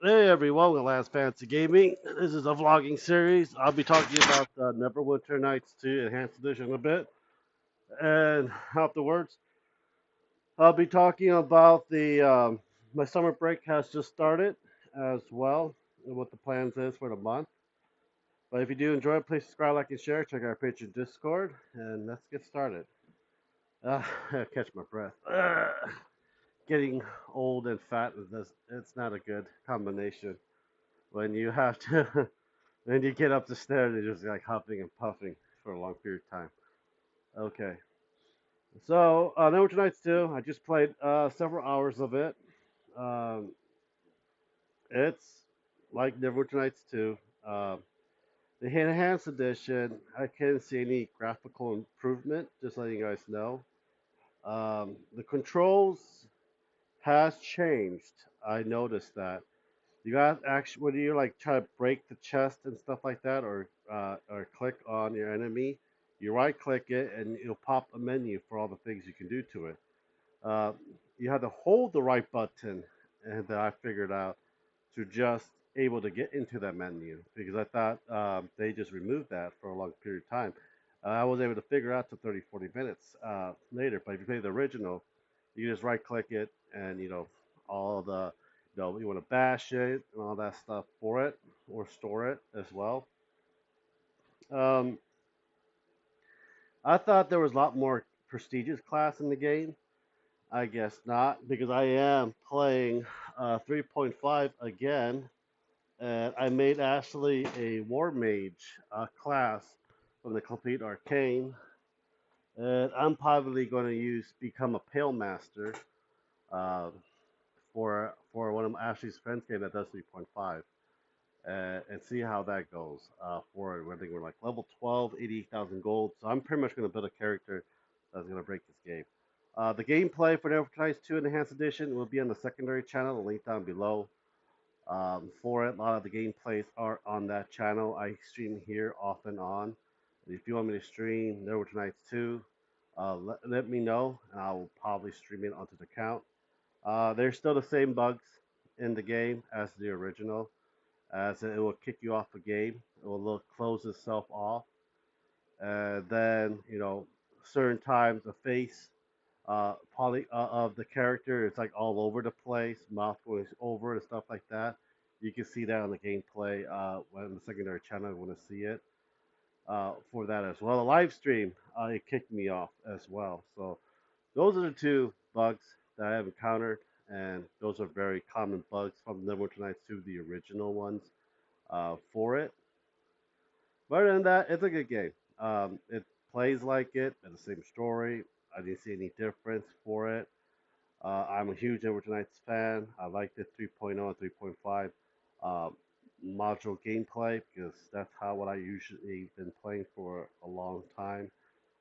Hey everyone, welcome to Last Fantasy Gaming. This is a vlogging series. I'll be talking about Neverwinter Nights 2 Enhanced Edition a bit. And afterwards, I'll be talking about the my summer break has just started as well, and what the plans is for the month. But if you do enjoy it, please subscribe, like, and share. Check out our page in Discord, and let's get started. Uh, catch my breath. Getting old and fat it's not a good combination when you have to. Then you get up the stairs and you're just like huffing and puffing for a long period of time. Okay. So, Neverwinter Nights 2, I just played several hours of it. Um, it's like Neverwinter Nights 2. The Enhanced Edition, I can't see any graphical improvement, just letting you guys know. The controls has changed. I noticed that. You got actually when you like try to break the chest and stuff like that, or click on your enemy, you right click it and it'll pop a menu for all the things you can do to it. Uh, you have to hold the right button, and that I figured out to just able to get into that menu because I thought they just removed that for a long period of time. I was able to figure out to 30, 40 minutes later. But if you play the original, you can just right click it and all the you want to bash it and all that stuff for it or store it as well. Um, I thought there was a lot more prestigious class in the game. I guess not because I am playing 3.5 again, and I made actually a war mage class from the complete arcane, and I'm probably going to use become a pale master uh, for one of Ashley's friends game that does 3.5. And see how that goes for it. I think we're like level 12, 88,000 gold. So I'm pretty much going to build a character that's going to break this game. The gameplay for Neverwinter 2 Enhanced Edition will be on the secondary channel, the link down below. For it, a lot of the gameplays are on that channel. I stream here off and on. If you want me to stream Neverwinter 2, let me know, and I will probably stream it onto the account. There's still the same bugs in the game as the original, as it will kick you off the game. It will close itself off, and then certain times the face poly of the character is like all over the place, mouth goes over and stuff like that. You can see that on the gameplay when the secondary channel want to see it for that as well. The live stream it kicked me off as well. So those are the two bugs that I have encountered, and those are very common bugs from Neverwinter Nights 2, the original ones for it. But other than that, it's a good game. It plays like it, it's the same story. I didn't see any difference for it. I'm a huge Neverwinter Nights fan. I like the 3.0 and 3.5 uh, module gameplay because that's how what I usually been playing for a long time.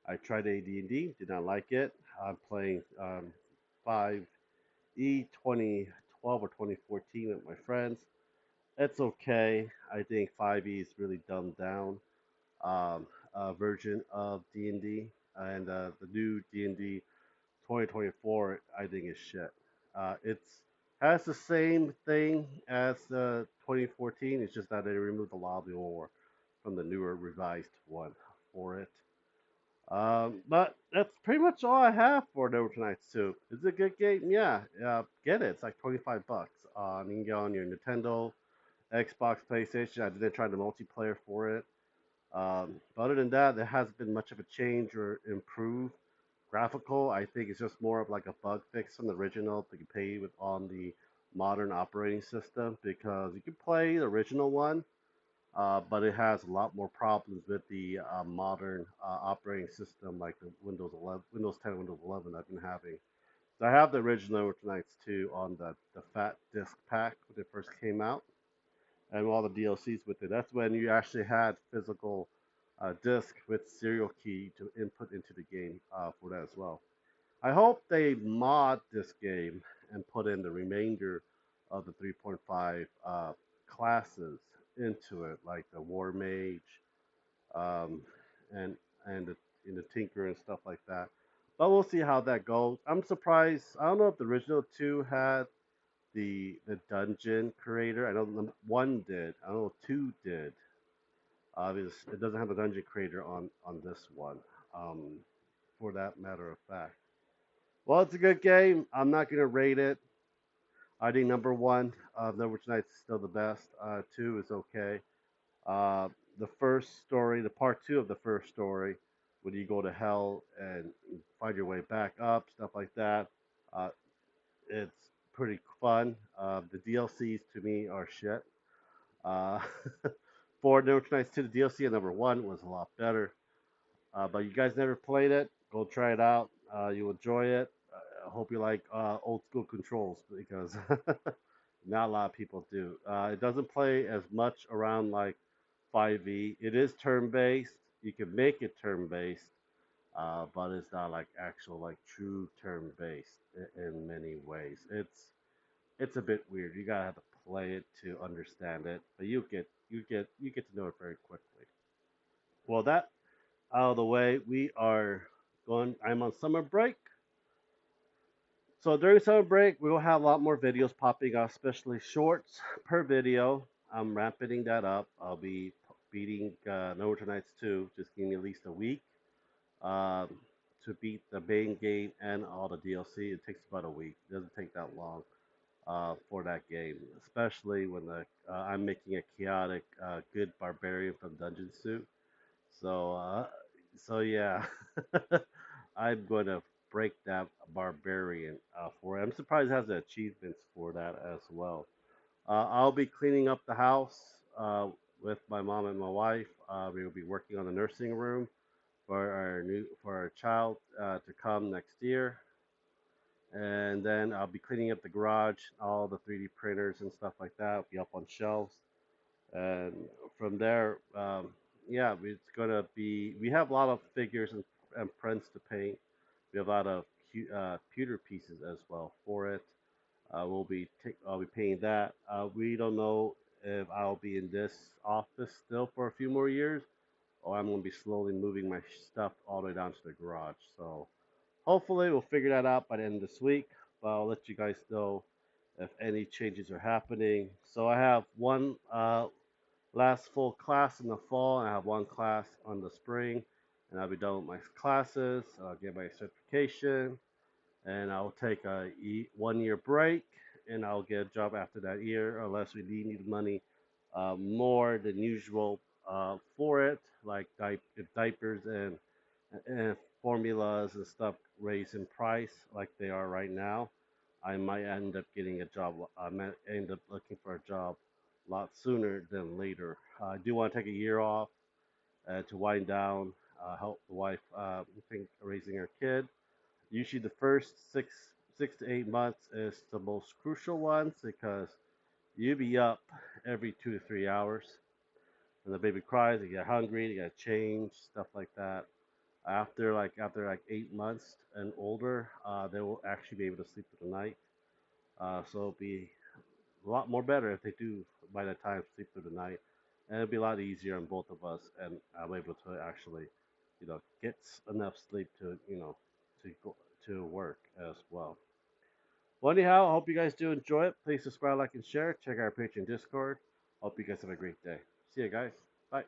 I tried AD&D, did not like it. I'm playing 5E 2012 or 2014 with my friends. It's okay. I think 5E is really dumbed down version of D&D, and the new D&D 2024 I think is shit. It's has the same thing as 2014. It's just that they removed a lot of the lore from the newer revised one for it. But that's pretty much all I have for Neverwinter Nights 2. Is it a good game? Yeah, get it. It's like 25 bucks. You can get on your Nintendo, Xbox, PlayStation. I did try the multiplayer for it. But other than that, there hasn't been much of a change or improve graphical. I think it's just more of like a bug fix from the original that you pay with on the modern operating system because you can play the original one, but it has a lot more problems with the modern operating system like the Windows 11, Windows 10, Windows 11 I've been having. So I have the original Nights 2 on the fat disk pack when it first came out, and all the DLCs with it. That's when you actually had physical disc with serial key to input into the game for that as well. I hope they mod this game and put in the remainder of the 3.5 classes into it, like the War Mage um, and the Tinker and stuff like that. But we'll see how that goes. I'm surprised. I don't know if the original two had the dungeon creator. I know one did. I know two did. It doesn't have a dungeon creator on this one. Um, for that matter of fact. Well, it's a good game. I'm not gonna rate it. I think number one, Neverwinter Nights is still the best. Two is okay. Uh, the first story, the part two of the first story, when you go to hell and find your way back up, stuff like that. Uh, it's pretty fun. The DLCs to me are shit. Uh, for Neverwinter Nights 2, the DLC at number one was a lot better. But you guys never played it, go try it out. You'll enjoy it. I hope you like old school controls because not a lot of people do. It doesn't play as much around like 5e. It is turn based. You can make it turn based, but it's not like actual like true turn based in many ways. It's a bit weird. You gotta have to play it to understand it, but you get to know it very quickly. Well, that out of the way, we are going. I'm on summer break. So during summer break, we will have a lot more videos popping up, especially shorts per video. I'm ramping that up. I'll be beating No Nights 2. Just give me at least a week um, to beat the main game and all the DLC. It takes about a week. It doesn't take that long for that game, especially when I'm making a chaotic good barbarian from Dungeon Suit. So, yeah, I'm going to break that barbarian for it. I'm surprised it has the achievements for that as well. I'll be cleaning up the house with my mom and my wife. We will be working on the nursing room for our child to come next year, and then I'll be cleaning up the garage, all the 3D printers and stuff like that. Will be up on shelves. And from there, yeah, it's gonna be. We have a lot of figures and prints to paint. We have a lot of pewter pieces as well for it. I'll be painting that. We don't know if I'll be in this office still for a few more years, or I'm gonna be slowly moving my stuff all the way down to the garage. So hopefully we'll figure that out by the end of this week. But I'll let you guys know if any changes are happening. So I have one last full class in the fall, and I have one class on the spring, and I'll be done with my classes. I'll get my certification, and I'll take a 1 year break, and I'll get a job after that year, unless we need money more than usual for it, like if diapers and formulas and stuff raise in price like they are right now. I might end up getting a job. I might end up looking for a job a lot sooner than later. I do want to take a year off to wind down, help the wife think raising her kid. Usually, the first six to 8 months is the most crucial ones because you be up every 2 to 3 hours, and the baby cries, they get hungry, they got to change stuff like that. After like 8 months and older, they will actually be able to sleep through the night. So it'll be a lot more better if they do by the time sleep through the night, and it'll be a lot easier on both of us, and I'm able to actually, get enough sleep to to go to work as well. Well, anyhow, I hope you guys do enjoy it. Please subscribe, like, and share. Check out our Patreon Discord. Hope you guys have a great day. See you guys. Bye.